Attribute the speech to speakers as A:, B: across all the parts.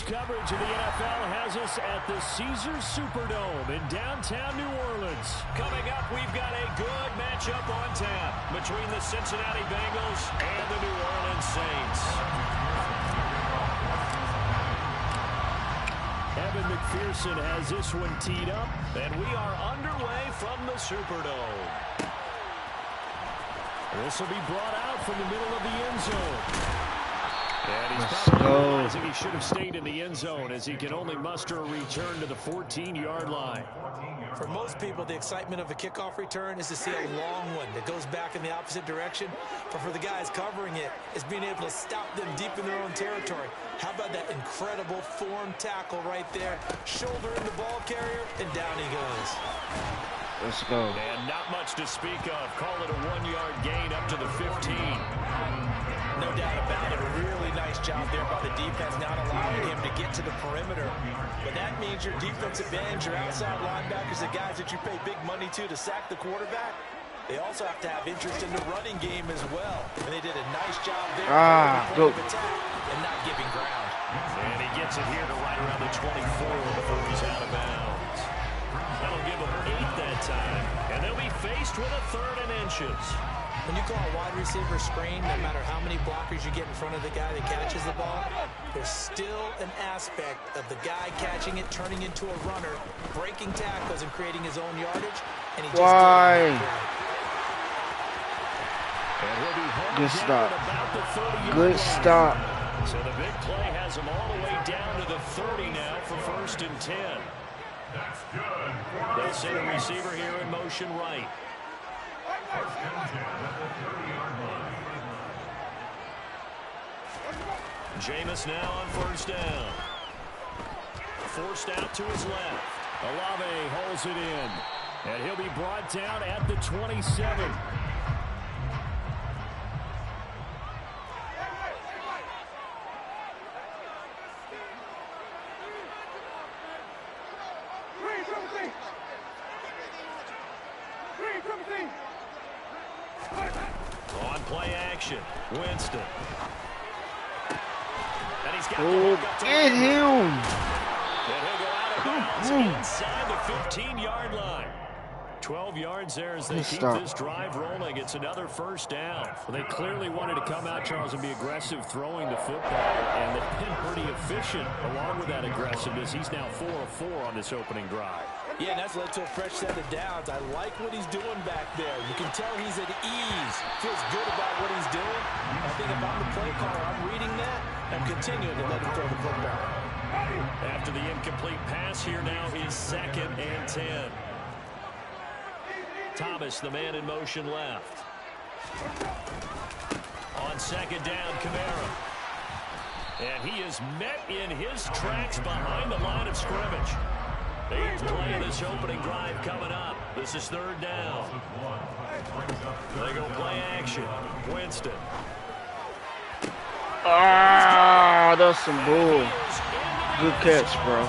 A: Tonight's coverage of the NFL has us at the Caesars Superdome in downtown New Orleans. Coming up, we've got a good matchup on tap between the Cincinnati Bengals and the New Orleans Saints. Evan McPherson has this one teed up, and we are underway from the Superdome. This will be brought out from the middle of the end zone. And he's probably realizing he should have stayed in the end zone as he can only muster a return to the 14-yard line.
B: For most people, the excitement of a kickoff return is to see a long one that goes back in the opposite direction. But for the guys covering it, is being able to stop them deep in their own territory. How about that incredible form tackle right there? Shoulder in the ball carrier, and down he goes.
C: Let's go.
A: And not much to speak of. Call it a 1-yard gain up to the 15.
B: No doubt about it. A really nice job there by the defense, not allowing him to get to the perimeter. But that means your defensive ends, your outside linebackers, the guys that you pay big money to sack the quarterback, they also have to have interest in the running game as well. And they did a nice job there of attack and not giving ground.
A: And he gets it here to right around the 24 before he's out of bounds. That'll give him 8 that time. And they'll be faced with a 3rd and inches.
B: When you call a wide receiver screen, no matter how many blockers you get in front of the guy that catches the ball, there's still an aspect of the guy catching it, turning into a runner, breaking tackles and creating his own yardage. And he just
C: Good stop. Good stop.
A: So the big play has him all the way down to the 30 now for 1st and 10. They'll send a receiver here in motion right. Jameis now on 1st down. Forced out to his left. Olave holds it in. And he'll be brought down at the 27. On play action, Winston. And he's got
C: get him.
A: And he'll go out of bounds inside the 15-yard line. 12 yards there as they keep this drive rolling. It's another 1st down. Well, they clearly wanted to come out, Charles, and be aggressive throwing the football, and they've been pretty efficient along with that aggressiveness. He's now 4 of 4 on this opening drive.
B: Yeah, and that's led to a fresh set of downs. I like what he's doing back there. You can tell he's at ease. Feels good about what he's doing. I think if I'm the play caller, I'm reading that. I'm continuing to let him throw the football.
A: After the incomplete pass here now is 2nd and 10. Thomas, the man in motion left. On 2nd down, Kamara. And he is met in his tracks behind the line of scrimmage. 8th play of this opening drive coming up. This is 3rd down. They go play action. Winston.
C: Ah, that's some bull. Good catch, bro.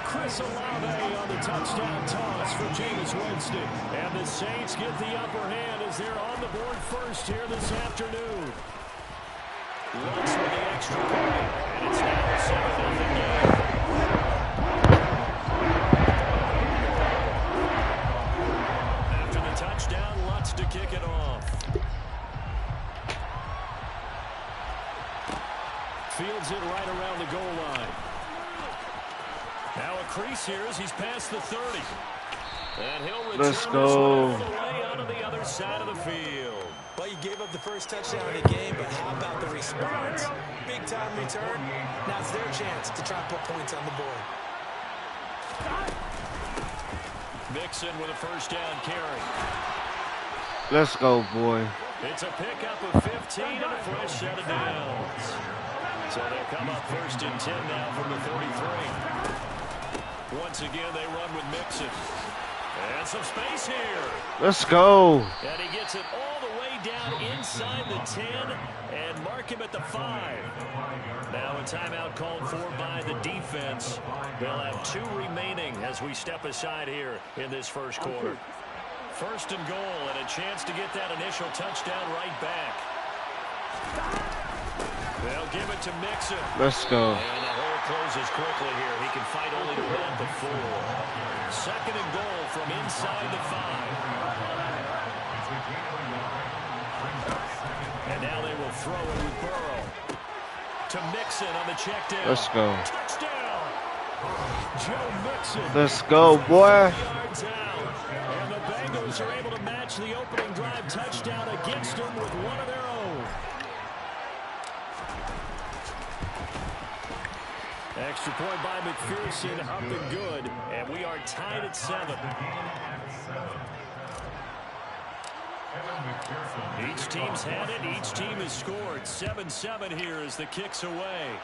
A: Chris Olave on the touchdown toss for Jameis Winston. And the Saints get the upper hand as they're on the board first here this afternoon. Lutz with the extra point, and it's now a 7-0 game. After the touchdown, Lutz to kick it off. Fields it right around the goal line. Now a crease here as he's past the 30. And he'll return this one all the way onto the other side of the field.
B: Well, you gave up the first touchdown of the game, but how about the response? Big-time return. Now it's their chance to try and put points on the board.
A: Mixon with a 1st down carry.
C: Let's go, boy.
A: It's a pickup of 15 and a fresh set of downs. So they'll come up 1st and 10 now from the 33. Once again, they run with Mixon. And some space here.
C: Let's go.
A: And he gets it all the way down inside the 10 and mark him at the 5. Now a timeout called for by the defense. They'll have 2 remaining as we step aside here in this first quarter. 1st and goal and a chance to get that initial touchdown right back. They'll give it to Mixon.
C: Let's go.
A: And the hole closes quickly here. He can fight only to win the 4. Second and goal from inside the 5. And now they will throw it with Burrow. To Mixon on the check down.
C: Let's go.
A: Touchdown. Joe Mixon.
C: Let's go, boy.
A: And the Bengals are able to match the opening drive touchdown against them with one of their own. Extra point by McPherson, up and good, and we are tied at 7. Each team's had it, each team has scored. 7-7 here as the kick's away.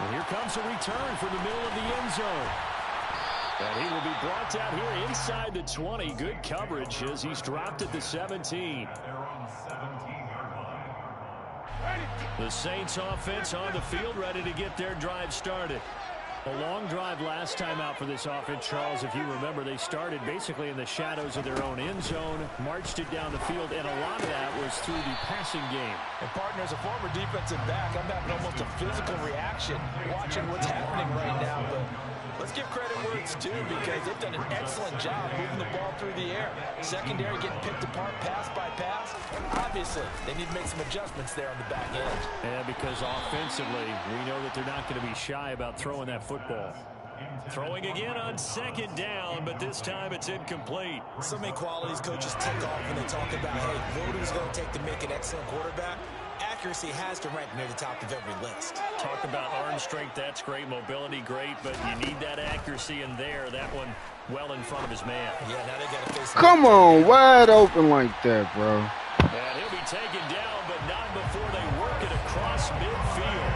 A: And here comes a return from the middle of the end zone. And he will be brought down here inside the 20. Good coverage as he's dropped at the 17. The Saints offense on the field, ready to get their drive started. A long drive last time out for this offense, Charles. If you remember, they started basically in the shadows of their own end zone, marched it down the field, and a lot of that was through the passing game.
B: And partner, as a former defensive back, I'm having almost a physical reaction watching what's happening right now. But let's give credit where it's due, because they've done an excellent job moving the ball through the air. Secondary getting picked apart pass by pass. Obviously, they need to make some adjustments there on the back end.
A: Yeah, because offensively, we know that they're not going to be shy about throwing that football. Throwing again on second down, but this time it's incomplete.
B: So many qualities coaches tick off when they talk about, hey, what is it going to take to make an excellent quarterback? Accuracy has to rank near the top of every list.
A: Talk about arm strength, that's great. Mobility, great, but you need that accuracy in there. That one well in front of his man.
B: Yeah, now they got to face.
C: Come on, wide open like that, bro.
A: And he'll be taken down, but not before they work it across midfield.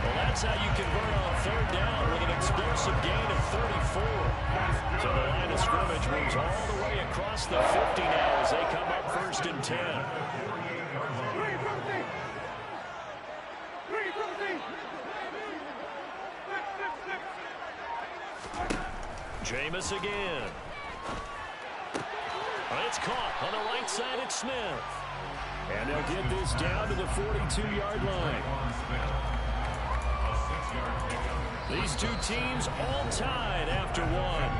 A: Well, that's how you convert on third down with an explosive gain of 34. So the line of scrimmage moves all the way across the 50 now as they come up 1st and 10. Jameis again. It's caught on the right side at Smith. And they'll get this down to the 42-yard line. These two teams all tied after one.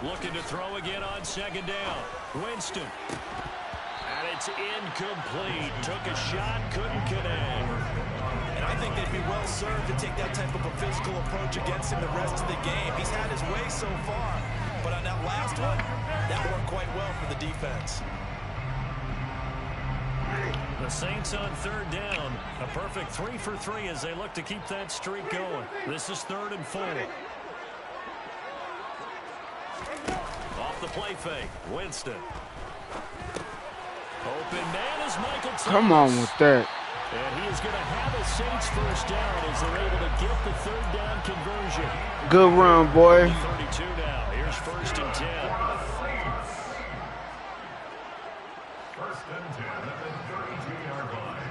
A: Looking to throw again on second down. Winston. And it's incomplete. Took a shot, couldn't connect.
B: And I think they'd be well served to take that type of a physical approach against him the rest of the game. He's had his way so far. But on that last one, that worked quite well for the defense.
A: The Saints on third down. A perfect 3 for 3 as they look to keep that streak going. This is 3rd and 4. Off the play fake, Winston. Open man is Michael Thomas.
C: Come on with that.
A: And he is going to have a Saints first down as they're able to get the third down conversion.
C: Good run, boy.
A: 32 now. Here's 1st and 10.
D: 1st and 10 at the 32-yard line.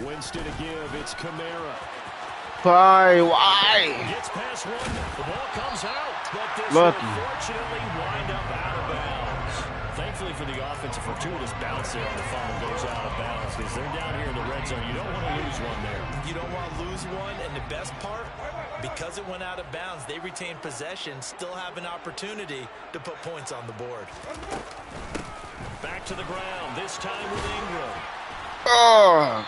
A: Winston to give. It's Kamara.
C: Why?
A: Gets past one. The ball comes out. But this
C: Lucky.
A: will unfortunately wind up out of bounds. Thankfully for the offense, a fortuitous bounce there on the fumble goes out of bounds because they're down here in the red zone. You don't want to lose one there.
B: You don't want to lose one, and the best part, because it went out of bounds, they retain possession, still have an opportunity to put points on the board.
A: Back to the ground, this time with Ingram.
C: Oh.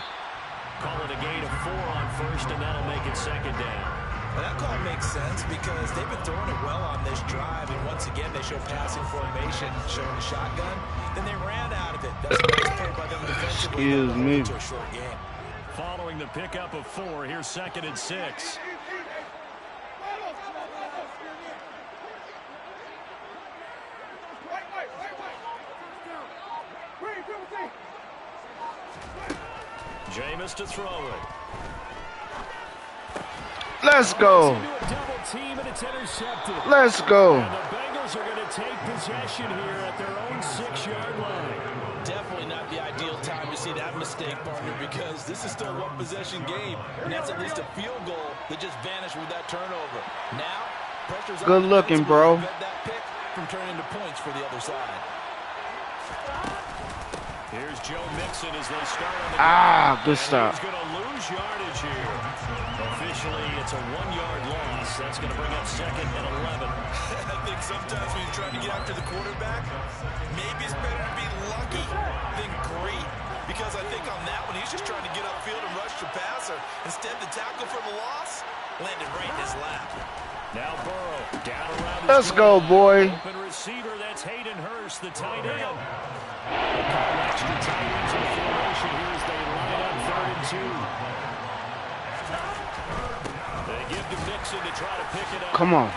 A: Call it a gain of 4 on first, and that'll make it second down.
B: Well, that call makes sense because they've been throwing it well on this drive, and once again, they show passing formation, showing a shotgun. Then they ran out of it. That's a nice play by them defensively.
C: Excuse me.
B: To a short game.
A: Following the pickup of 4, here's 2nd and 6. Jameis to throw it.
C: Let's go. Let's go.
A: And the Bengals are going to take possession here at their own 6-yard line.
B: Definitely not the ideal time to see that mistake, partner, because this is still a one-possession game, and that's at least a field goal that just vanished with that turnover. Now, pressure's
C: good looking, bro.
B: That pick from turning into points for the other side.
A: Here's Joe Mixon as they start on the
C: good stop.
A: He's going to lose yardage here. Officially, it's a 1-yard loss. That's going to bring up 2nd and 11.
B: I think sometimes when you're trying to get after the quarterback, maybe it's better to be lucky than great. Because I think on that one, he's just trying to get upfield and rush the passer. Instead, the tackle for the loss landed right in his lap.
A: Now Burrow down around.
C: Let's go, boy.
A: Open receiver, that's Hayden Hurst, the tight end. Extra tight ends in formation here as they line up 3rd and 2. They give to Mixon to try to pick it up.
C: Come on.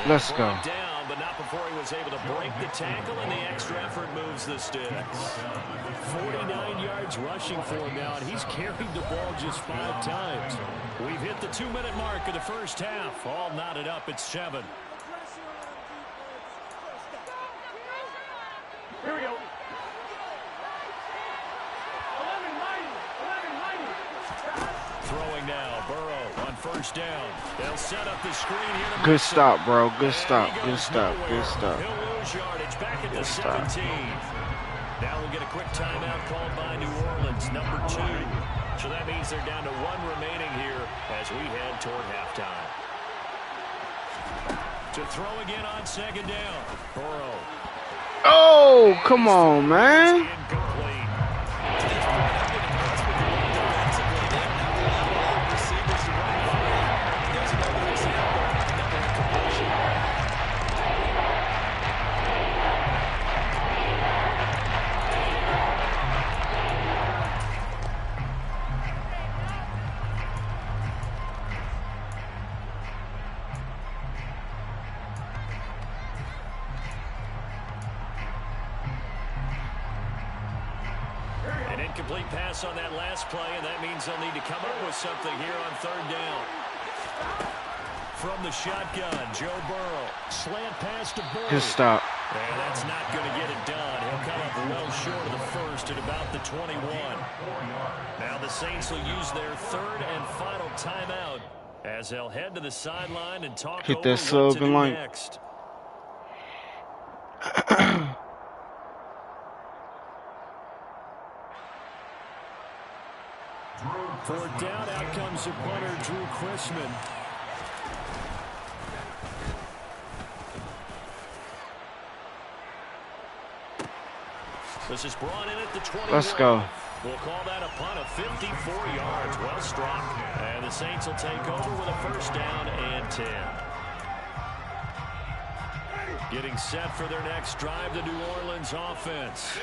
C: Let's go.
A: Down, but not before he was able to break the tackle, and the extra effort moves the sticks. 49 yards rushing for him now, and he's carried the ball just 5 times. We've hit the 2-minute mark of the first half. All knotted up at 7. Here we go. Throwing now, Burrow on 1st down. They'll set up the screen here.
C: Good stop, bro. Good stop. Good stop. Good stop.
A: He'll lose yardage back at the 17. Now we'll get a quick timeout called by New Orleans, number 2. So that means they're down to 1 remaining here as we head toward halftime. To throw again on 2nd down. Burrow.
C: Oh, come on, man.
A: Incomplete pass on that last play, and that means they'll need to come up with something here on 3rd down. From the shotgun, Joe Burrow. Slant pass to Burrow.
C: Good stop.
A: And that's not going to get it done. He'll come up well short of the 1st at about the 21. Now the Saints will use their 3rd and final timeout as they'll head to the sideline and talk
C: Hit
A: over
C: that
A: what
C: sub
A: to do
C: and line.
A: next. Fourth down, out comes the punter, Drew Chrisman. This is brought in at the 21.
C: Let's go.
A: We'll call that a punt of 54 yards. Well struck. And the Saints will take over with a 1st down and 10. Getting set for their next drive, the New Orleans offense.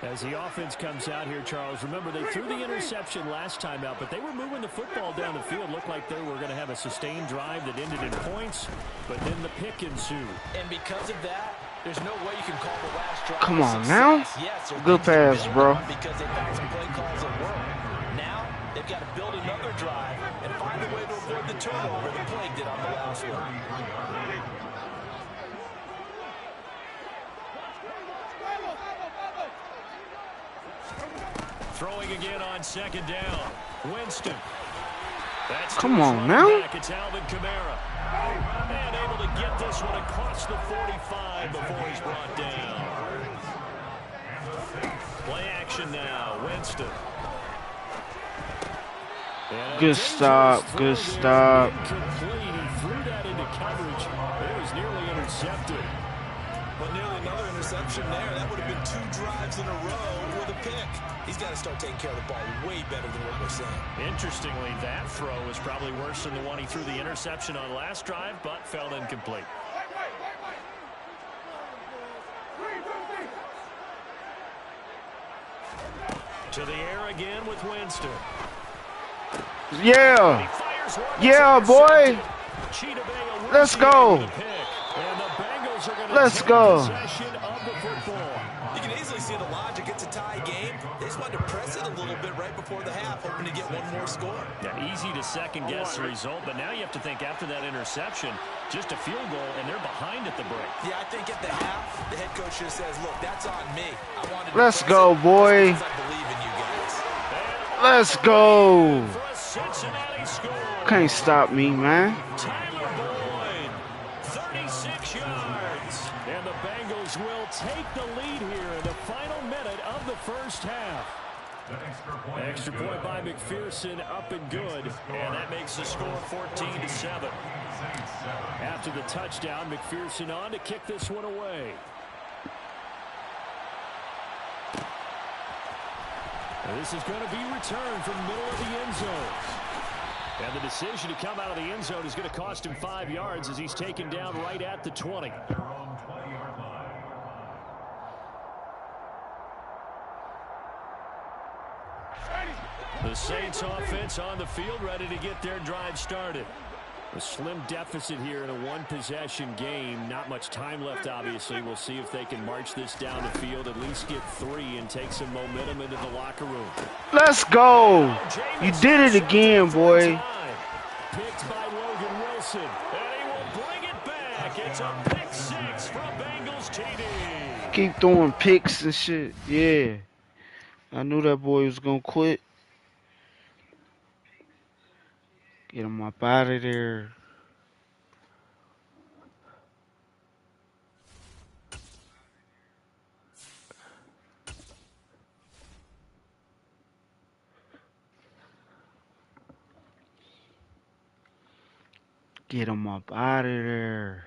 A: As the offense comes out here, Charles, remember they threw the interception last time out, but they were moving the football down the field. Looked like they were going to have a sustained drive that ended in points, but then the pick ensued.
B: And because of that, there's no way you can call the last drive.
C: Come on now.
B: Yes,
C: good pass, bro.
B: Because they found some play calls that work. Now they've got to build another drive and find a way to avoid the turnover the play did on the last one.
A: Throwing again on 2nd down. Winston. That's
C: come on now.
A: It's Alvin Kamara. And able to get this one across the 45 before he's brought down. Play action now. Winston.
C: Good stop. Good stop.
A: Incomplete. He threw that into coverage. It was nearly intercepted.
B: But nearly another interception there. That would have been 2 drives in a row with a pick. He's got to start taking care of the ball way better than what we're saying.
A: Interestingly, that throw was probably worse than the one he threw the interception on last drive, but fell incomplete. To the air again with Winston.
C: Yeah. Yeah, boy. Let's go. Let's go.
B: You can easily see the logic. It's a tie game. They just wanted to press it a little bit right before before the half, hoping to get one more score.
A: Yeah, easy to second-guess the result, but now you have to think after that interception, just a field goal, and they're behind at the break.
B: Yeah, I think at the half, the head coach just says, look, that's on me. I wanted to
C: Let's go, boy.
B: I believe in you guys.
C: Let's go.
A: For a Cincinnati score.
C: Can't stop me, man.
A: Tyler Boyd, 36 yards. And the Bengals will take the lead here in the final minute of the first half. Extra point by McPherson, up and good. And that makes the score 14-7. After the touchdown, McPherson on to kick this one away. And this is going to be returned from the middle of the end zone. And the decision to come out of the end zone is going to cost him 5 yards as he's taken down right at the 20. The Saints offense on the field, ready to get their drive started. A slim deficit here in a one-possession game. Not much time left, obviously. We'll see if they can march this down the field, at least get 3, and take some momentum into the locker room.
C: Let's go. You did it again, boy.
A: Picked by Logan Wilson, and he will bring it back. It's a pick 6 from Bengals TD.
C: Keep throwing picks and shit. Yeah. I knew that boy was going to quit. Get him up out of there. Get him up out of there.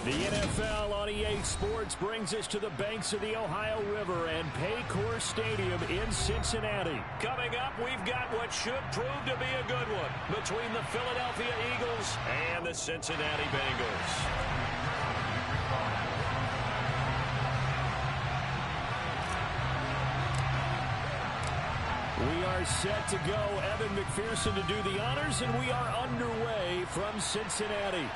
A: The NFL on EA Sports brings us to the banks of the Ohio River and Paycor Stadium in Cincinnati. Coming up, we've got what should prove to be a good one between the Philadelphia Eagles and the Cincinnati Bengals. We are set to go. Evan McPherson to do the honors, and we are underway from Cincinnati.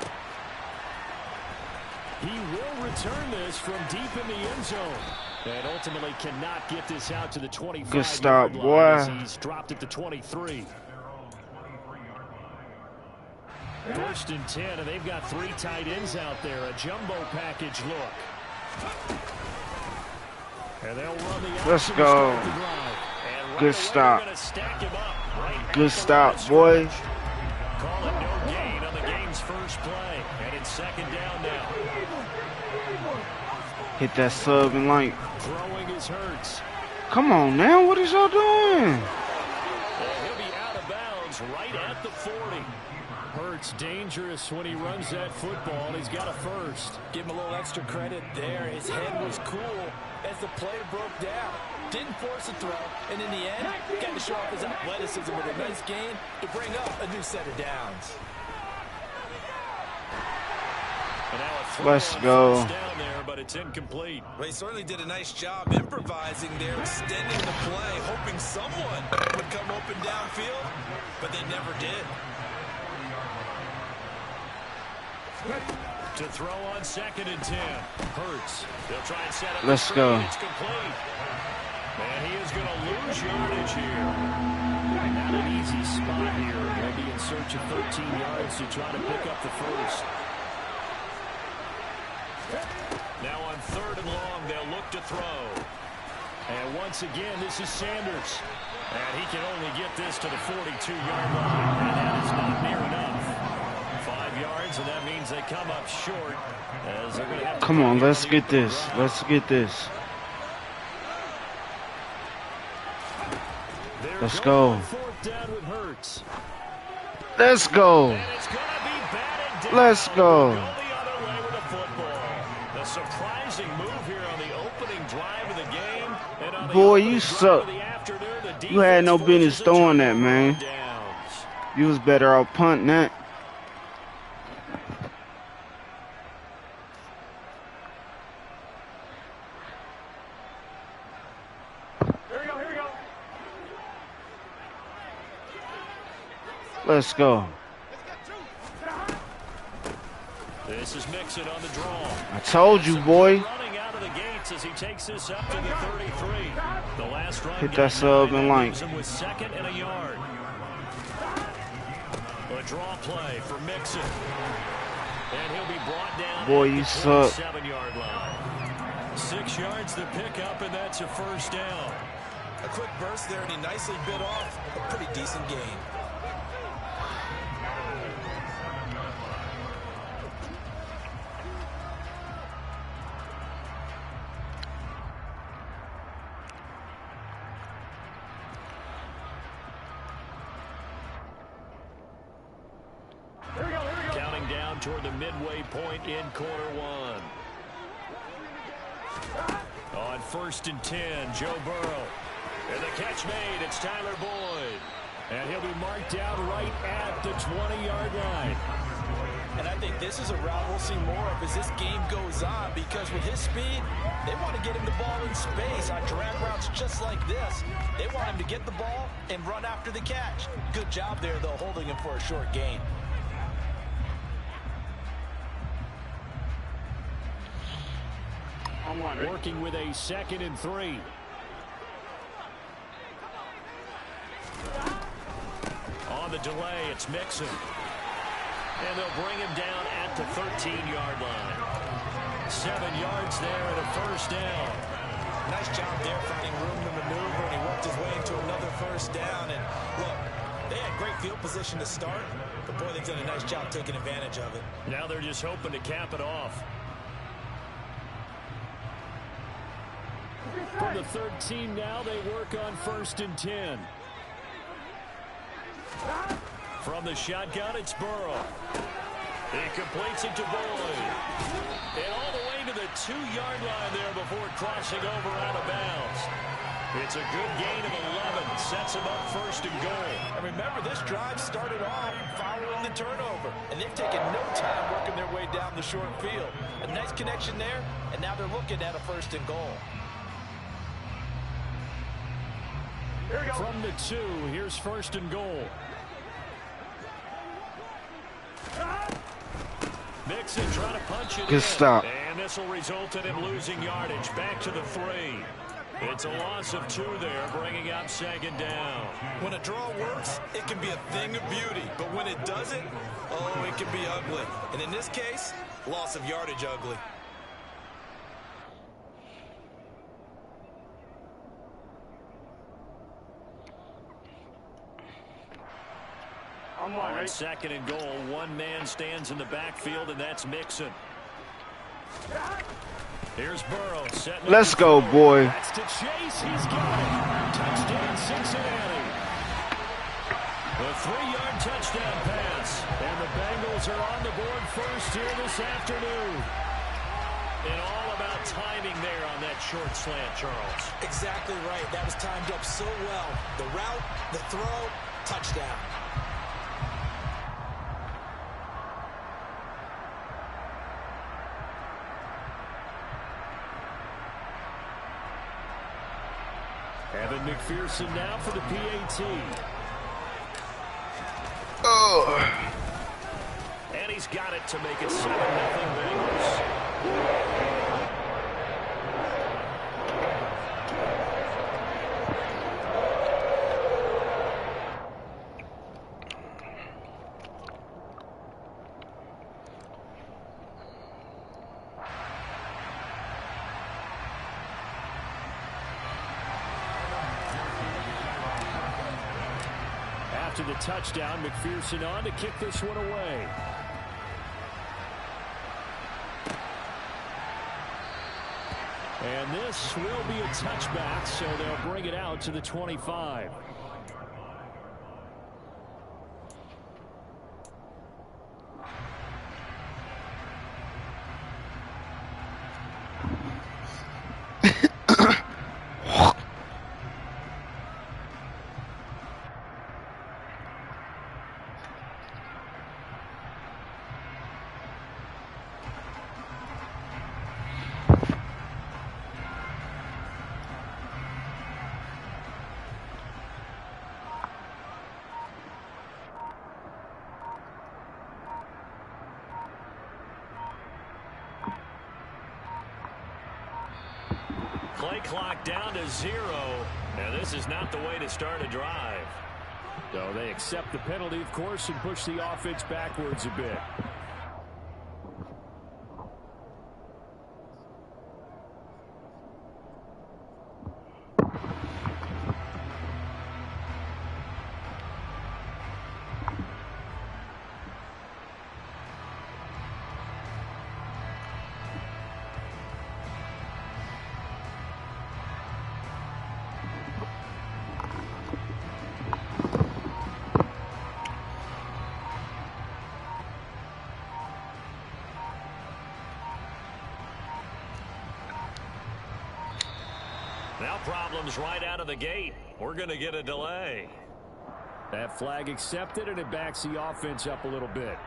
A: He will return this from deep in the end zone. And ultimately cannot get this out to the 25.
C: Good stop, boy.
A: He's dropped at the 23. First and 10, and they've got 3 tight ends out there. A jumbo package look. And they'll run the
C: Let's go. Good stop. Good stop, boy.
A: Call it no gain on the game's first play. And it's second down now.
C: Hit that sub and like.
A: Throwing his Hurts.
C: Come on now, what is y'all doing?
A: And he'll be out of bounds right at the 40. Hurts dangerous when he runs that football, and he's got a first.
B: Give him a little extra credit there. His head was cool as the play broke down. Didn't force a throw, and in the end, got to show off his athleticism with a nice gain to bring up a new set of downs.
C: Let's go.
A: Down there, but it's incomplete.
B: Well, he certainly did a nice job improvising there, extending the play, hoping someone would come open downfield, but they never did.
A: To throw on second and 10. Hurts. They'll try and set up.
C: Let's go.
A: It's complete. And he is going to lose yardage here. Not an easy spot here. He'll be in search of 13 yards to try to pick up the first. Now on third and long, they'll look to throw. And once again, this is Sanders. And he can only get this to the 42-yard line. And that is not near enough. 5 yards, and that means they come up short. As they're going to have to.
C: Come on, let's get this. Let's get this. Let's go. Let's go. Let's go.
A: A surprising move here on the opening drive of the game. And on
C: Boy, you suck. You had no business throwing that, man. You was better off punting that. Let's go.
A: This is Mixon on the draw.
C: I told you, boy.
A: Running out of the gates as he takes this up to the 33. The last run
C: Hit that sub and line.
A: with 2nd and a yard. A draw play for Mixon. And he'll be brought down.
C: Boy, you suck.
A: 7-yard line. 6 yards to pick up, and that's a first down.
B: A quick burst there, and he nicely bit off a pretty decent gain.
A: Counting down toward the midway point in quarter 1. On 1st and 10, Joe Burrow. And the catch made, it's Tyler Boyd. And he'll be marked down right at the 20-yard line.
B: And I think this is a route we'll see more of as this game goes on, because with his speed, they want to get him the ball in space on drag routes just like this. They want him to get the ball and run after the catch. Good job there, though, holding him for a short gain.
A: Working with a 2nd and 3. On the delay, it's Mixon. And they'll bring him down at the 13-yard line. 7 yards there and a first down.
B: Nice job there finding room to maneuver, and he worked his way into another first down. And look, they had great field position to start, but boy, they've done a nice job taking advantage of it.
A: Now they're just hoping to cap it off. From the 13 now, they work on 1st and 10. From the shotgun, it's Burrow. He completes it to Boyd. And all the way to the 2-yard line there before crossing over out of bounds. It's a good gain of 11. Sets him up 1st and goal.
B: And remember, this drive started off following the turnover. And they've taken no time working their way down the short field. A nice connection there, and now they're looking at a 1st and goal.
A: From the 2, here's 1st and goal. Mixon trying to punch it
C: Good stop.
A: And this will result in him losing yardage. Back to the 3. It's a loss of 2 there, bringing up 2nd down.
B: When a draw works, it can be a thing of beauty. But when it doesn't, oh, it can be ugly. And in this case, loss of yardage ugly.
A: On 2nd and goal, one man stands in the backfield, and that's Mixon. Here's Burrow.
C: Let's go, boy.
A: That's to Chase. He's got it. Touchdown, Cincinnati. The 3-yard touchdown pass. And the Bengals are on the board first here this afternoon. And all about timing there on that short slant, Charles.
B: Exactly right. That was timed up so well. The route, the throw, touchdown.
A: Evan McPherson now for the PAT.
C: Oh.
A: And he's got it to make it 7-0 Bengals. To the touchdown, McPherson on to kick this one away. And this will be a touchback, so they'll bring it out to the 25. Play clock down to 0. Now, this is not the way to start a drive. So they accept the penalty, of course, and push the offense backwards a bit. Now problems right out of the gate. We're going to get a delay. That flag accepted, and it backs the offense up a little bit.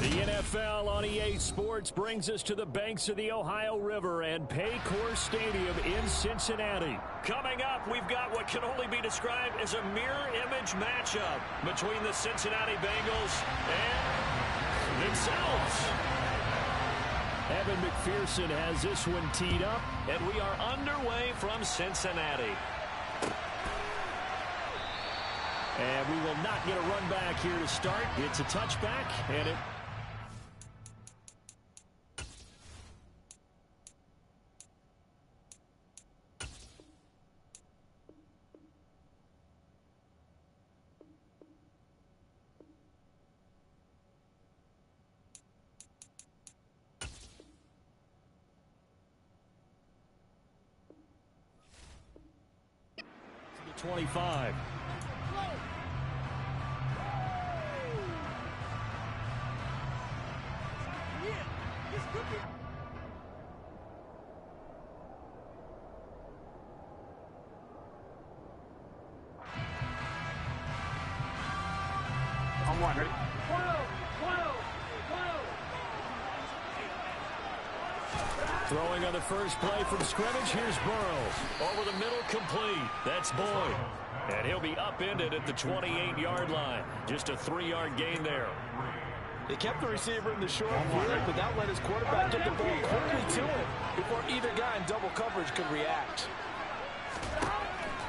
A: The NFL on EA Sports brings us to the banks of the Ohio River and Paycor Stadium in Cincinnati. Coming up, we've got what can only be described as a mirror image matchup between the Cincinnati Bengals and themselves. Evan McPherson has this one teed up, and we are underway from Cincinnati. And we will not get a run back here to start. It's a touchback, and it... to the 25.
C: I'm one, ready?
A: Throwing on the first play from scrimmage. Here's Burrows. Over the middle, complete. That's Boyd. And he'll be upended at the 28-yard line. Just a 3-yard gain there.
B: They kept the receiver in the short field, but that let his quarterback get the ball quickly to him before either guy in double coverage could react.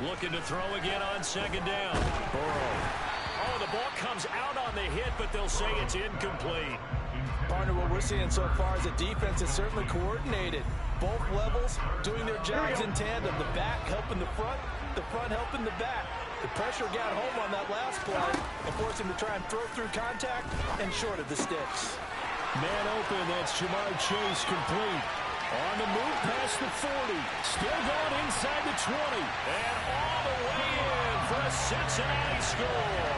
A: Looking to throw again on second down. Burrow. Oh, the ball comes out on the hit, but they'll say it's incomplete.
B: Partner, what we're seeing so far is a defense that's certainly coordinated. Both levels doing their jobs in tandem. The back helping the front helping the back. The pressure got home on that last play and forced him to try and throw through contact and short of the sticks.
A: Man open, that's Jamar Chase, complete. On the move past the 40. Still going inside the 20. And all the way in for a Cincinnati score.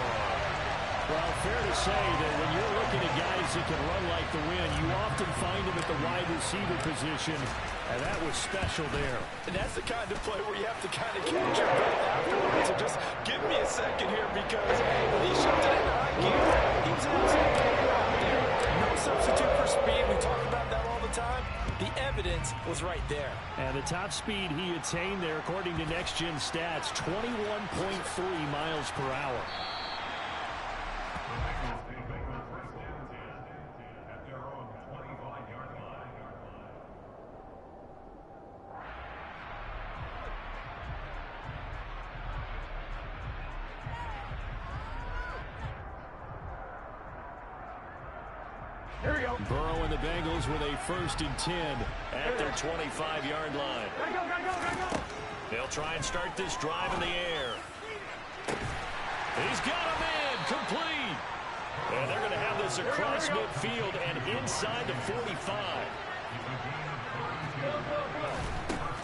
A: Well, fair to say that when you're looking at guys that can run like the wind, you often find them at the wide receiver position, and that was special there.
B: And that's the kind of play where you have to kind of catch your breath afterwards. So just give me a second here, because when he shoved it into high gear, he was an outside player out there. No substitute for speed. We talk about that all the time. The evidence was right there.
A: And the top speed he attained there, according to Next Gen Stats, 21.3 miles per hour. Burrow and the Bengals with a 1st and 10 at their 25-yard line. They'll try and start this drive in the air. He's got a man complete. And they're going to have this across midfield and inside the 45.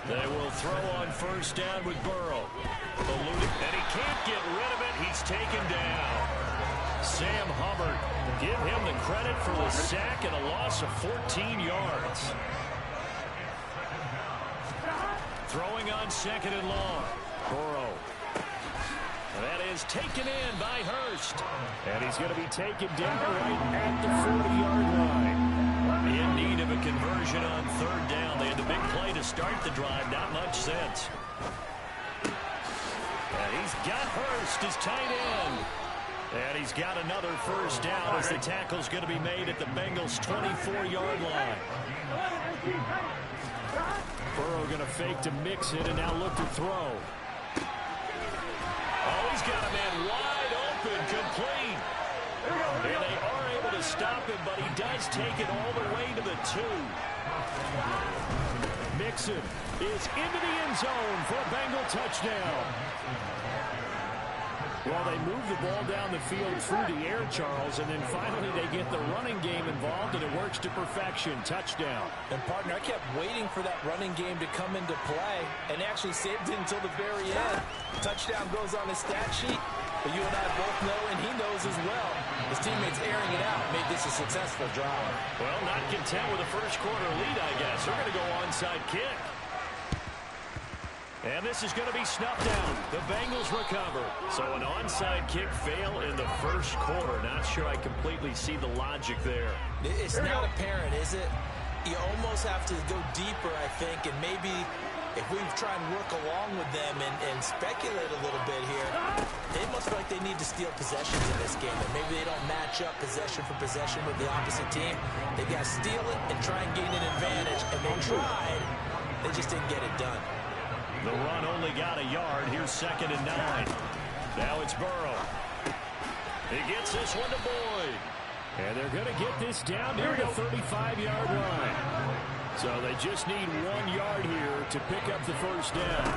A: They will throw on 1st down with Burrow. And he can't get rid of it. He's taken down. Sam Hubbard, give him the credit for the sack and a loss of 14 yards. Throwing on 2nd and long. Burrow. That is taken in by Hurst. And he's going to be taken down right at the 40-yard line. In need of a conversion on 3rd down. They had the big play to start the drive. Not much sense. And he's got Hurst as tight end. And he's got another 1st down as the tackle's going to be made at the Bengals' 24-yard line. Burrow going to fake to mix it and now look to throw. Oh, he's got a man wide open, complete. And they are able to stop him, but he does take it all the way to the 2. Mixon is into the end zone for a Bengal touchdown. Well, they move the ball down the field through the air, Charles, and then finally they get the running game involved, and it works to perfection. Touchdown.
B: And, partner, I kept waiting for that running game to come into play and actually saved it until the very end. Touchdown goes on his stat sheet, but you and I both know, and he knows as well, his teammates airing it out made this a successful drive.
A: Well, not content with a 1st quarter lead, I guess. They're going to go onside kick. And this is going to be snuffed down. The Bengals recover. So an onside kick fail in the 1st quarter. Not sure I completely see the logic there.
B: It's not apparent, is it? You almost have to go deeper, I think, and maybe if we try and work along with them and speculate a little bit here, they must feel like they need to steal possessions in this game. And maybe they don't match up possession for possession with the opposite team. They've got to steal it and try and gain an advantage. And they tried. They just didn't get it done.
A: The run only got a yard. Here's 2nd and 9. Now it's Burrow. He gets this one to Boyd. And they're going to get this down near the 35-yard line. So they just need 1 yard here to pick up the 1st down.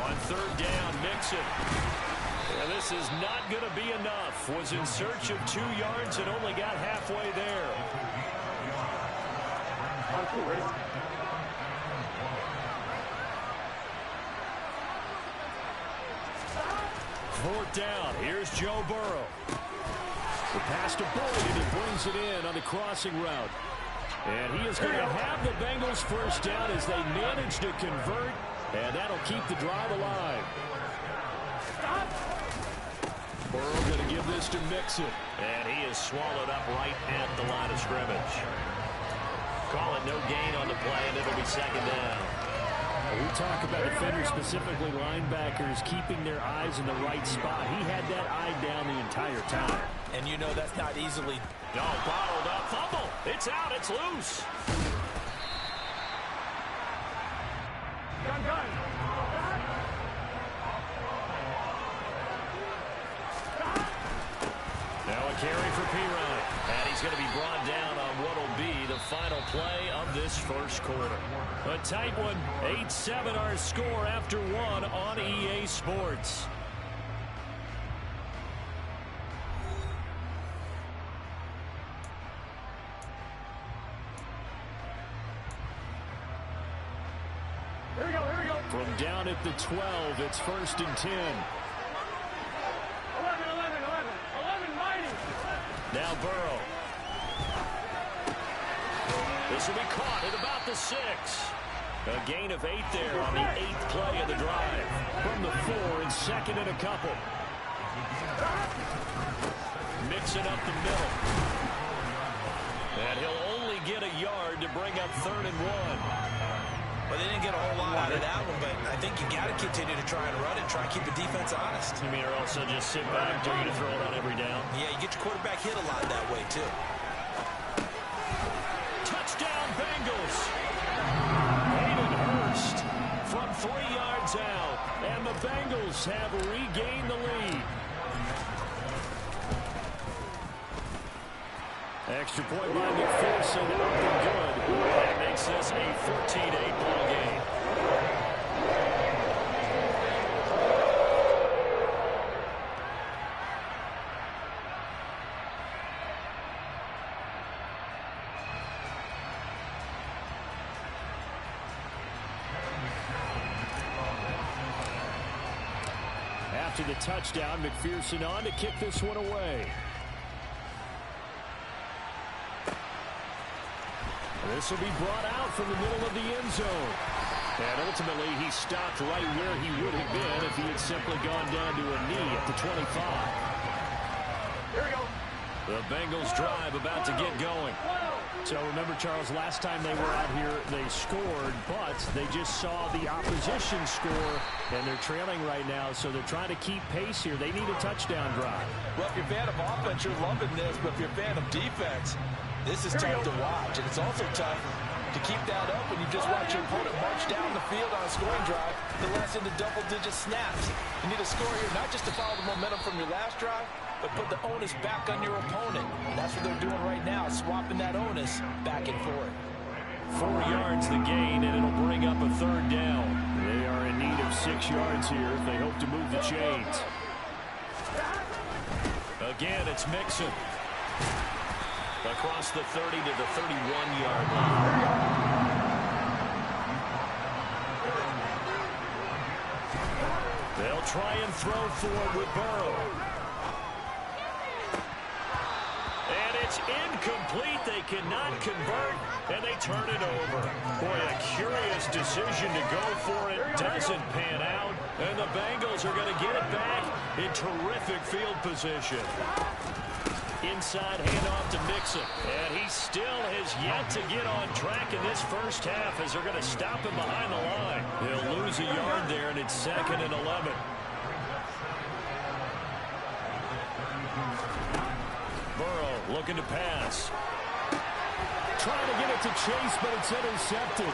A: On 3rd down, Mixon. And this is not going to be enough. Was in search of 2 yards and only got halfway there. 4th down. Here's Joe Burrow. The pass to Boyd, and he brings it in on the crossing route. And he is going to have the Bengals 1st down as they manage to convert, and that'll keep the drive alive. Burrow going to give this to Mixon, and he is swallowed up right at the line of scrimmage. Call it no gain on the play, and it'll be 2nd down. We talk about defenders, specifically linebackers, keeping their eyes in the right spot. He had that eye down the entire time.
B: And you know that's not easily...
A: No, bottled up. Fumble. It's out. It's loose. Now a carry for Pirine. And he's going to be brought down on what will be the final play of this 1st quarter. A tight one. 8-7 our score after 1 on EA Sports.
D: Here we go.
A: From down at the 12, it's 1st and 10.
D: 11, mighty.
A: Now Burrow. This will be caught at about the 6. A gain of 8 there on the 8th play of the drive. From the 4 and 2nd and a couple. Mixing up the middle. And he'll only get a yard to bring up 3rd and 1.
B: Well, they didn't get a whole lot out of that one, but I think you got to continue to try and run and try and keep the defense honest.
A: You mean, or also just sit back, dare you to throw it on every down?
B: Yeah, you get your quarterback hit a lot that way, too.
A: Touchdown, Bengals! Hayden Hurst from 3 yards out, and the Bengals have regained the lead. Extra point by McPherson, up and good. That makes this a 14-8 ball game. After the touchdown, McPherson on to kick this one away. This will be brought out from the middle of the end zone. And ultimately, he stopped right where he would have been if he had simply gone down to a knee at the 25.
B: Here we go.
A: The Bengals drive about to get going. So remember, Charles, last time they were out here, they scored, but they just saw the opposition score, and they're trailing right now, so they're trying to keep pace here. They need a touchdown drive.
B: Well, if you're a fan of offense, you're loving this, but if you're a fan of defense, this is tough to watch, and it's also tough to keep that up when you just watch your opponent march down the field on a scoring drive to last into double-digit snaps. You need a score here, not just to follow the momentum from your last drive, but put the onus back on your opponent. And that's what they're doing right now, swapping that onus back and forth.
A: 4 yards the gain, and it'll bring up a third down. They are in need of 6 yards here if they hope to move the chains. Again, it's Mixon. Across the 30 to the 31-yard line. They'll try and throw for it with Burrow. And it's incomplete. They cannot convert, and they turn it over. Boy, a curious decision to go for it. Doesn't pan out, and the Bengals are going to get it back in terrific field position. Inside handoff to Mixon, and he still has yet to get on track in this first half as they're going to stop him behind the line. He'll lose a yard there, and it's 2nd and 11. Burrow looking to pass. Trying to get it to Chase, but it's intercepted.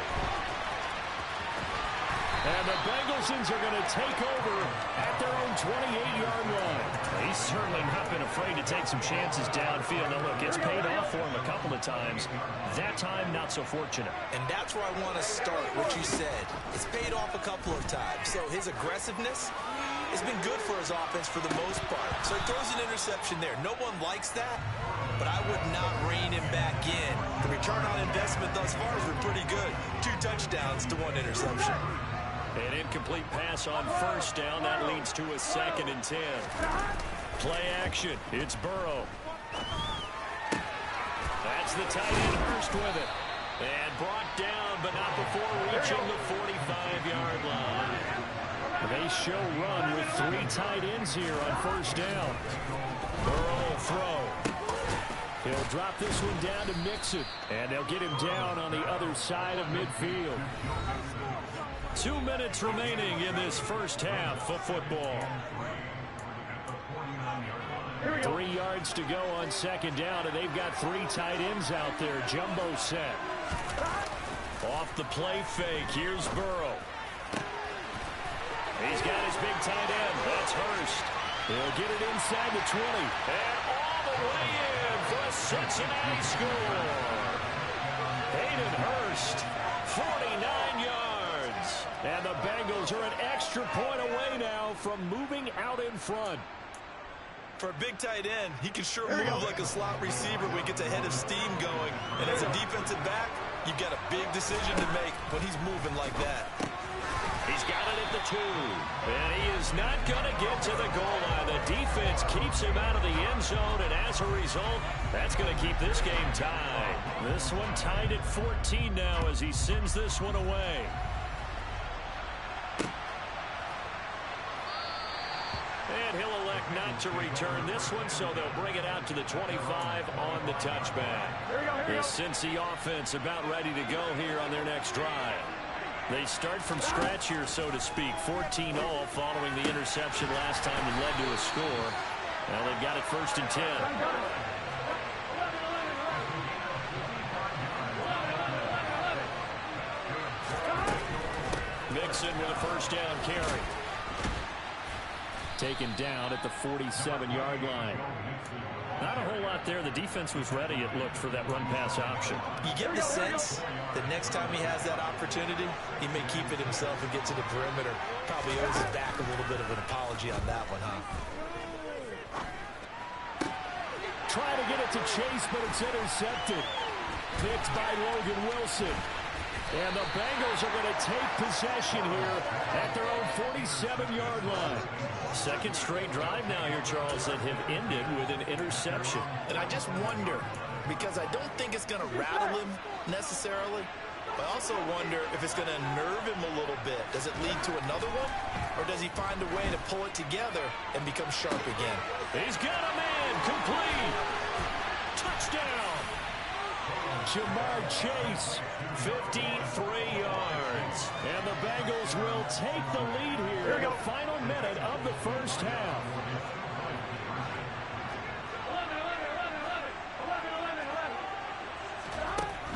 A: And the Bengals are going to take over at their own 28-yard line. He's certainly not been afraid to take some chances downfield. Now, look, it's paid off for him a couple of times. That time, not so fortunate.
B: And that's where I want to start, what you said. It's paid off a couple of times. So his aggressiveness has been good for his offense for the most part. So he throws an interception there. No one likes that, but I would not rein him back in. The return on investment thus far has been pretty good. 2 touchdowns to 1 interception.
A: An incomplete pass on first down. That leads to a 2nd and 10. Play action. It's Burrow. That's the tight end, Hurst with it. And brought down, but not before reaching the 45-yard line. They show run with 3 tight ends here on first down. Burrow throw. He'll drop this one down to Mixon. And they'll get him down on the other side of midfield. 2 minutes remaining in this first half of football. 3 yards to go on second down, and they've got 3 tight ends out there. Jumbo set. Off the play fake, here's Burrow. He's got his big tight end. That's Hurst. He'll get it inside the 20. And all the way in for a Cincinnati score. Hayden Hurst, 49 yards. And the Bengals are an extra point away now from moving out in front.
B: For a big tight end, he can sure move like a slot receiver when he gets a head of steam going. And as a defensive back, you've got a big decision to make when he's moving like that.
A: He's got it at the 2. And he is not going to get to the goal line. The defense keeps him out of the end zone, and as a result, that's going to keep this game tied. This one tied at 14 now as he sends this one away. And he'll elect not to return this one, so they'll bring it out to the 25 on the touchback. The Cincy offense about ready to go here on their next drive. They start from scratch here, so to speak. 14-0 following the interception last time that led to a score. Now they've got it 1st and 10. Mixon with a first down carry. Taken down at the 47-yard line. Not a whole lot there. The defense was ready, it looked, for that run-pass option.
B: You get the sense that next time he has that opportunity, he may keep it himself and get to the perimeter. Probably owes his back a little bit of an apology on that one, huh?
A: Try to get it to Chase, but it's intercepted. Picked by Logan Wilson. And the Bengals are going to take possession here at their own 47-yard line. Second straight drive now here, Charles, that have ended with an interception.
E: And I just wonder, because I don't think it's going to rattle him necessarily, but I also wonder if it's going to nerve him a little bit. Does it lead to another one? Or does he find a way to pull it together and become sharp again?
A: He's got a man. Complete. Touchdown. Jamar Chase, 53 yards. And the Bengals will take the lead here in the final minute of the first half.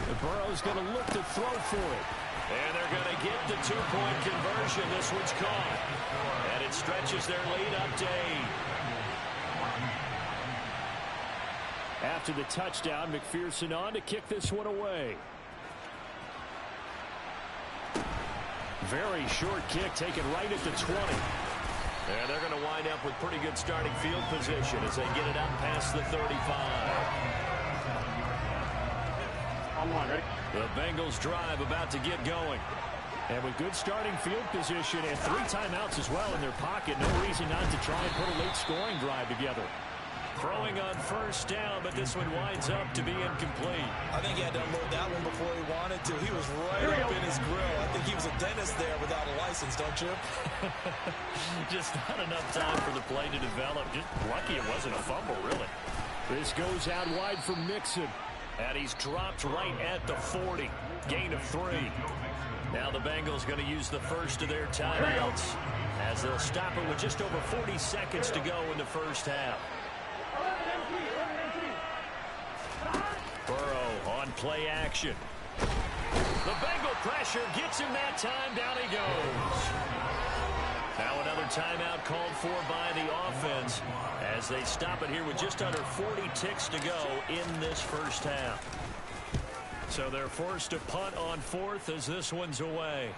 A: The Burrow's going to look to throw for it. And they're going to get the two-point conversion. This one's caught. And it stretches their lead up to 8. After the touchdown, McPherson on to kick this one away. Very short kick taken right at the 20. And they're going to wind up with pretty good starting field position as they get it up past the 35.
F: Ready?
A: The Bengals drive about to get going. And with good starting field position and 3 timeouts as well in their pocket, no reason not to try and put a late scoring drive together. Throwing on first down, but this one winds up to be incomplete.
B: I think he had to unload that one before he wanted to. He was right up in his grill. I think he was a dentist there without a license, don't you?
A: Just not enough time for the play to develop. Just lucky it wasn't a fumble, really. This goes out wide for Mixon. And he's dropped right at the 40. Gain of 3. Now the Bengals going to use the first of their timeouts as they'll stop it with just over 40 seconds to go in the first half. Burrow on play action. The Bengal pressure gets him that time. Down he goes. Now another timeout called for by the offense as they stop it here with just under 40 ticks to go in this first half. So they're forced to punt on 4th as this one's away.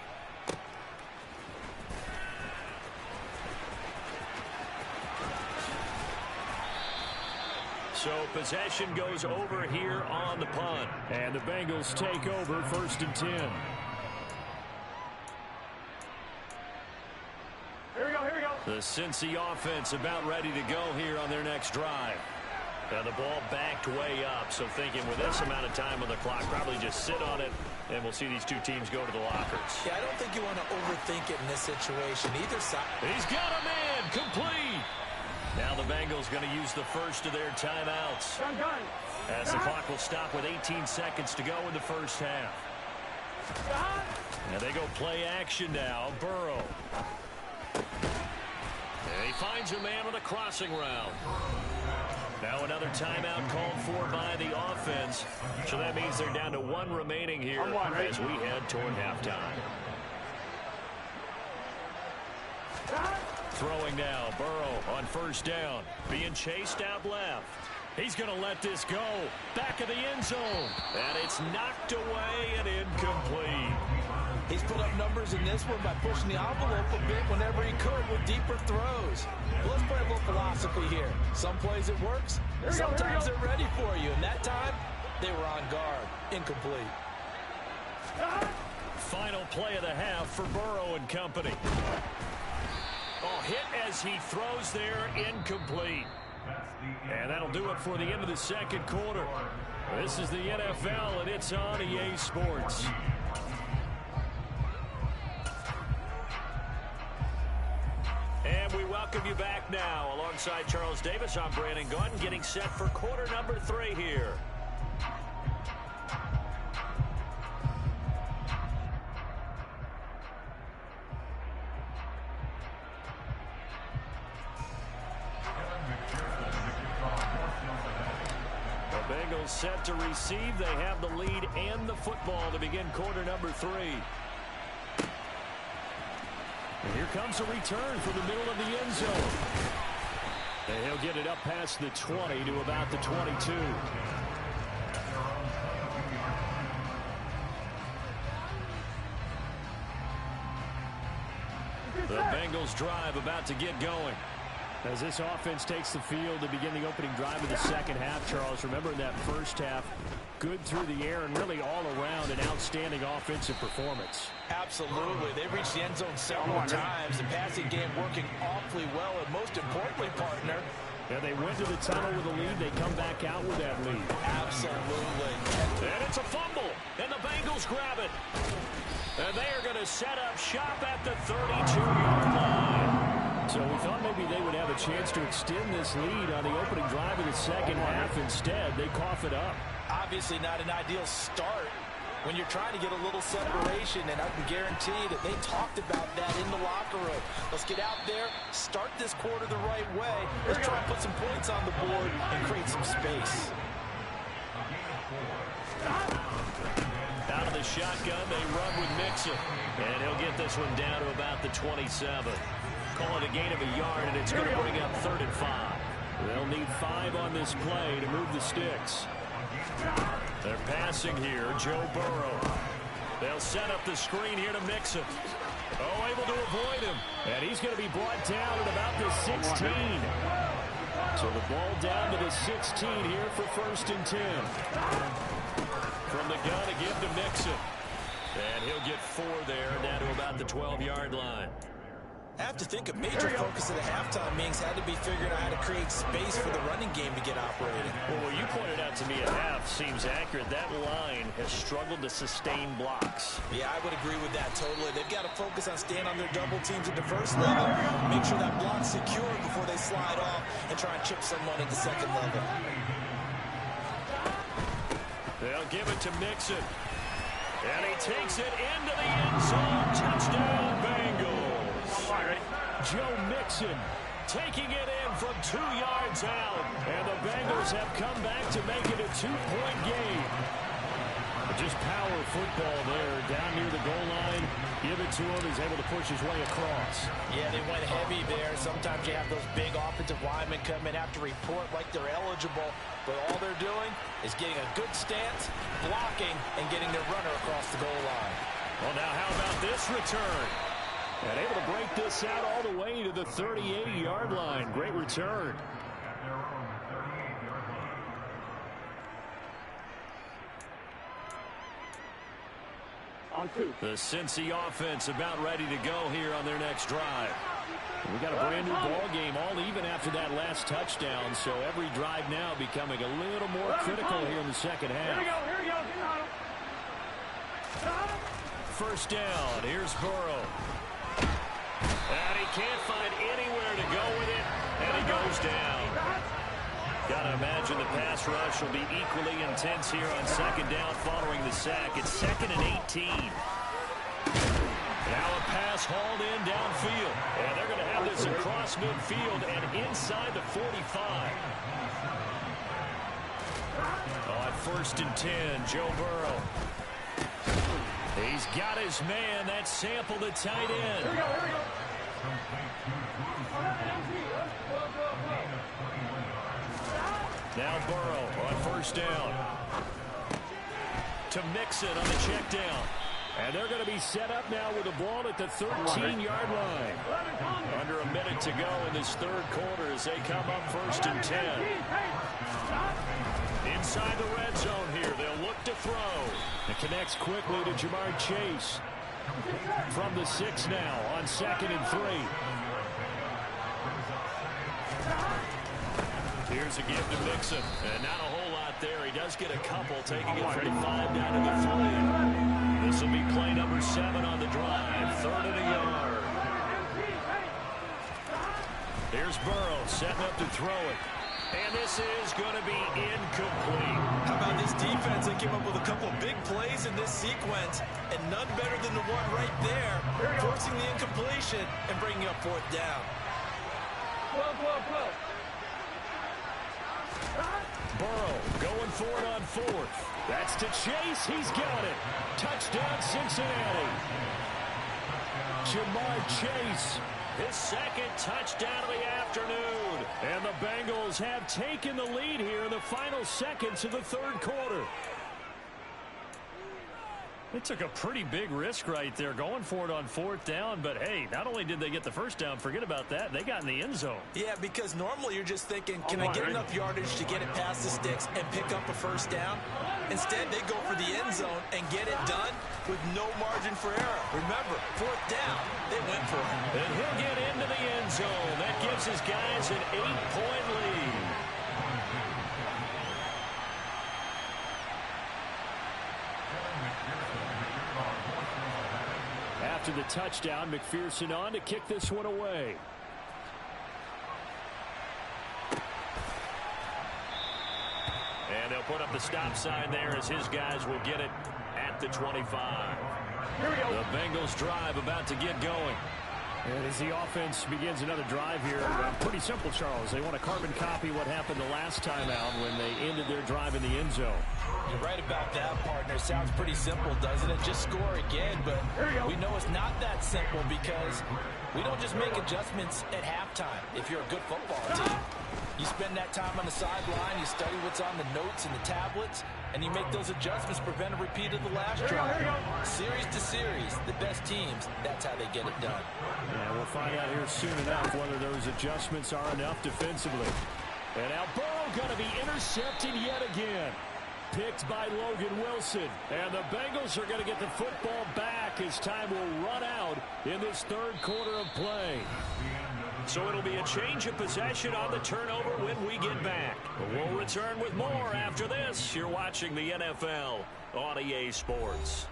A: So possession goes over here on the punt. And the Bengals take over 1st and 10. The Cincy offense about ready to go here on their next drive. Now the ball backed way up, so thinking with this amount of time on the clock, probably just sit on it, and we'll see these two teams go to the lockers.
B: Yeah, I don't think you want to overthink it in this situation. Either side.
A: He's got a man. Complete. Now the Bengals going to use the first of their timeouts. As the clock will stop with 18 seconds to go in the first half. And they go play action now. Burrow. And he finds a man with a crossing route. Now another timeout called for by the offense. So that means they're down to 1 remaining here as we head toward halftime. Throwing now, Burrow on first down. Being chased out left. He's going to let this go. Back of the end zone. And it's knocked away and incomplete.
B: He's put up numbers in this one by pushing the envelope a bit whenever he could with deeper throws. Well, let's play a little philosophy here. Some plays it works. Sometimes they're ready for you. And that time, they were on guard. Incomplete.
A: Final play of the half for Burrow and company. Oh, hit as he throws there, incomplete. And that'll do it for the end of the second quarter. This is the NFL, and it's on EA Sports. And we welcome you back now. Alongside Charles Davis, I'm Brandon Gordon, getting set for quarter number 3 here. The Bengals set to receive. They have the lead and the football to begin quarter number 3. And here comes a return from the middle of the end zone. And he'll get it up past the 20 to about the 22. The Bengals drive about to get going. As this offense takes the field to begin the opening drive of the second half, Charles, remember in that first half, good through the air and really all around an outstanding offensive performance.
B: Absolutely. They reached the end zone several times. The passing game working awfully well, and most importantly, partner,
A: and they went to the tunnel with a lead. They come back out with that lead.
B: Absolutely.
A: And it's a fumble, and the Bengals grab it. And they are going to set up shop at the 32-yard line. So we thought maybe they would have a chance to extend this lead on the opening drive of the second half. Instead, they cough it up.
B: Obviously not an ideal start when you're trying to get a little separation, and I can guarantee that they talked about that in the locker room. Let's get out there, start this quarter the right way. Let's try and put some points on the board and create some space.
A: Out of the shotgun, they run with Mixon. And he'll get this one down to about the 27. Call it a gain of a yard, and it's going to bring up 3rd and 5. They'll need 5 on this play to move the sticks. They're passing here, Joe Burrow. They'll set up the screen here to Mixon. Oh, able to avoid him. And he's going to be brought down at about the 16. So the ball down to the 16 here for 1st and 10. From the gun to give to Mixon. And he'll get 4 there, down to about the 12-yard line.
E: I have to think a major focus of the halftime meetings had to be figuring out how to create space for the running game to get operating.
A: Well, what you pointed out to me at half seems accurate. That line has struggled to sustain blocks.
E: Yeah, I would agree with that totally. They've got to focus on staying on their double teams at the first level, make sure that block's secure before they slide off and try and chip someone at the second level.
A: They'll give it to Mixon. And he takes it into the end zone. Touchdown, Bengals. Joe Mixon taking it in from 2 yards out. And the Bengals have come back to make it a 2-point game. Just power football there, down near the goal line. Give it to him. He's able to push his way across.
B: Yeah, they went heavy there. Sometimes you have those big offensive linemen come in, have to report like they're eligible. But all they're doing is getting a good stance, blocking, and getting their runner across the goal line.
A: Well, now how about this return? And able to break this out all the way to the 38-yard line. Great return.
F: On 2.
A: The Cincy offense about ready to go here on their next drive. We got a brand new ball game, all even after that last touchdown. So every drive now becoming a little more critical here in the second half.
F: Here we go.
A: First down. Here's Burrow. And he can't find anywhere to go with it, and he goes down. Got to imagine the pass rush will be equally intense here on second down following the sack. It's 2nd and 18. Now a pass hauled in downfield. And they're going to have this across midfield and inside the 45. On 1st and 10, Joe Burrow. He's got his man. That's Sample, the tight end.
F: Here we go.
A: Now Burrow on 1st down. To Mixon on the check down. And they're going to be set up now with the ball at the 13-yard line. Under a minute to go in this 3rd quarter as they come up 1st and 10. Inside the red zone here. They'll look to throw. It connects quickly to Jamar Chase. From the 6 now on 2nd and 3. Here's a give to Mixon. And not a whole lot there. He does get a couple, taking it from the 5 down to the 3. This will be play number 7 on the drive. 3rd and a yard. Here's Burrow setting up to throw it. And this is going to be incomplete.
E: How about this defense? They came up with a couple of big plays in this sequence, and none better than the one right there, forcing the incompletion and bringing up 4th down.
A: Burrow going for it on 4th. That's to Chase. He's got it. Touchdown, Cincinnati. Jamar Chase His second touchdown of the afternoon. And the Bengals have taken the lead here in the final seconds of the third quarter. They took a pretty big risk right there going for it on fourth down. But, hey, not only did they get the first down, forget about that, they got in the end zone.
B: Yeah, because normally you're just thinking, can I get enough yardage to get it past the sticks and pick up a first down? Instead, they go for the end zone and get it done with no margin for error. Remember, fourth down, they went for it.
A: And he'll get into the end zone. That gives his guys an 8-point lead. After the touchdown, McPherson on to kick this one away. And they'll put up the stop sign there as his guys will get it at the 25. The Bengals drive about to get going. And as the offense begins another drive here, pretty simple, Charles. They want to carbon copy what happened the last time out when they ended their drive in the end zone.
B: You're right about that, partner. Sounds pretty simple, doesn't it? Just score again, but we know it's not that simple because we don't just make adjustments at halftime if you're a good football team. You spend that time on the sideline, you study what's on the notes and the tablets, and you make those adjustments, prevent a repeat of the last drive. Series to series, the best teams, that's how they get it done.
A: Yeah, we'll find out here soon enough whether those adjustments are enough defensively. And now Burrow going to be intercepted yet again. Picked by Logan Wilson. And the Bengals are going to get the football back as time will run out in this third quarter of play. So it'll be a change of possession on the turnover when we get back. We'll return with more after this. You're watching the NFL on EA Sports.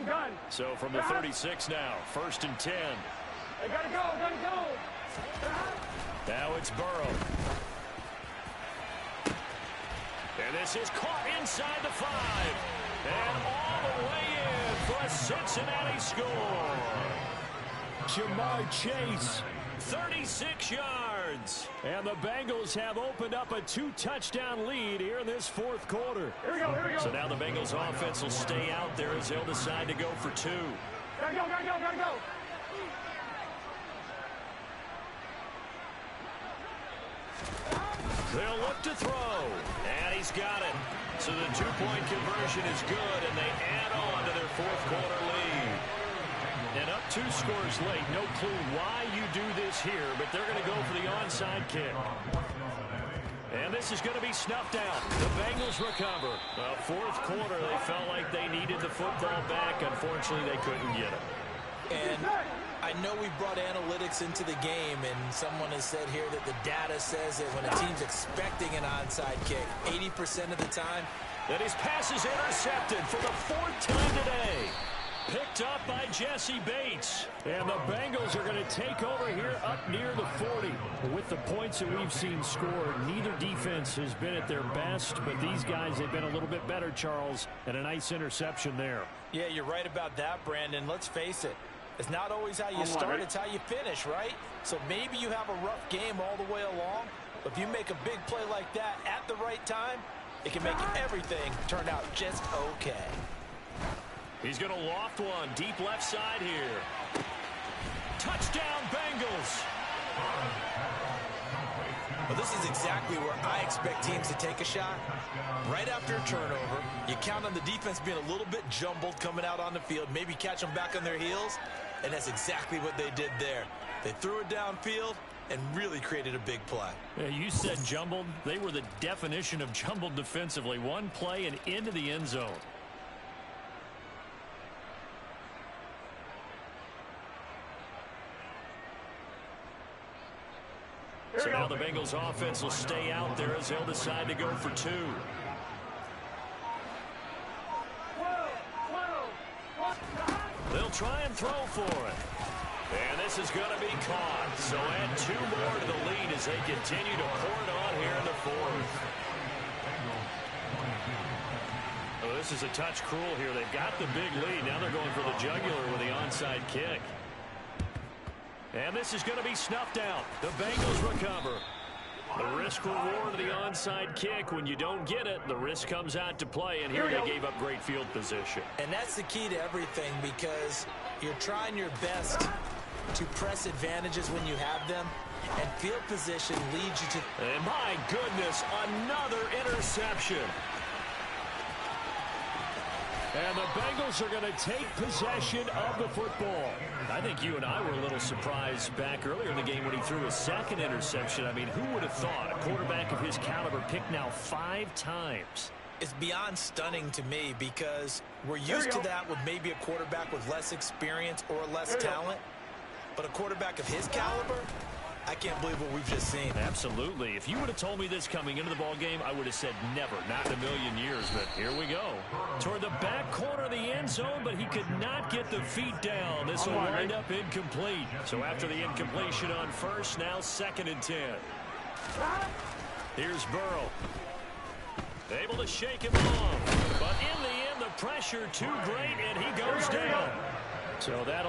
F: Gun.
A: So from the 36 now, 1st and 10.
F: They gotta go.
A: Now it's Burrow. And this is caught inside the 5. And all the way in for a Cincinnati score. Jamar Chase, 36 yards. And the Bengals have opened up a 2-touchdown lead here in this fourth quarter.
F: Here we go.
A: So now the Bengals offense will stay out there as they'll decide to go for 2.
F: Gotta go.
A: They'll look to throw, and he's got it. So the 2-point conversion is good, and they add on to their fourth quarter lead. And up 2 scores late. No clue why you do this here, but they're going to go for the onside kick. And this is going to be snuffed out. The Bengals recover. Fourth quarter, they felt like they needed the football back. Unfortunately, they couldn't get it.
B: And I know we brought analytics into the game, and someone has said here that the data says that when a team's expecting an onside kick, 80% of the time,
A: that his pass is intercepted for the 4th time today. Picked up by Jesse Bates. And the Bengals are going to take over here up near the 40. With the points that we've seen scored, neither defense has been at their best, but these guys have been a little bit better, Charles, and a nice interception there.
B: Yeah, you're right about that, Brandon. Let's face it. It's not always how you start, it's how you finish, right? So maybe you have a rough game all the way along, but if you make a big play like that at the right time, it can make everything turn out just okay.
A: He's going to loft one deep left side here. Touchdown, Bengals.
B: Well, this is exactly where I expect teams to take a shot. Right after a turnover, you count on the defense being a little bit jumbled coming out on the field, maybe catch them back on their heels, and that's exactly what they did there. They threw it downfield and really created a big play.
A: Yeah, you said jumbled. They were the definition of jumbled defensively. One play and into the end zone. So now the Bengals offense will stay out there as they'll decide to go for 2. They'll try and throw for it. And this is going to be caught. So add 2 more to the lead as they continue to pour it on here in the 4th. Oh, this is a touch cruel here. They've got the big lead. Now they're going for the jugular with the onside kick. And this is going to be snuffed out. The Bengals recover. The risk reward of the onside kick. When you don't get it, the risk comes out to play, and here they gave up great field position.
B: And that's the key to everything, because you're trying your best to press advantages when you have them, and field position leads you to...
A: And my goodness, another interception. And the Bengals are going to take possession of the football. I think you and I were a little surprised back earlier in the game when he threw his second interception. I mean, who would have thought a quarterback of his caliber picked now 5 times?
B: It's beyond stunning to me, because we're used to that with maybe a quarterback with less experience or less talent. But a quarterback of his caliber, I can't believe what we've just seen.
A: Absolutely. If you would have told me this coming into the ball game, I would have said never, not in a million years. But here we go. Toward the back corner of the end zone, but he could not get the feet down. This will wind up incomplete. So after the incompletion on first, now 2nd and 10. Here's Burrow. Able to shake him off. But in the end, the pressure too great, and he goes down. So that'll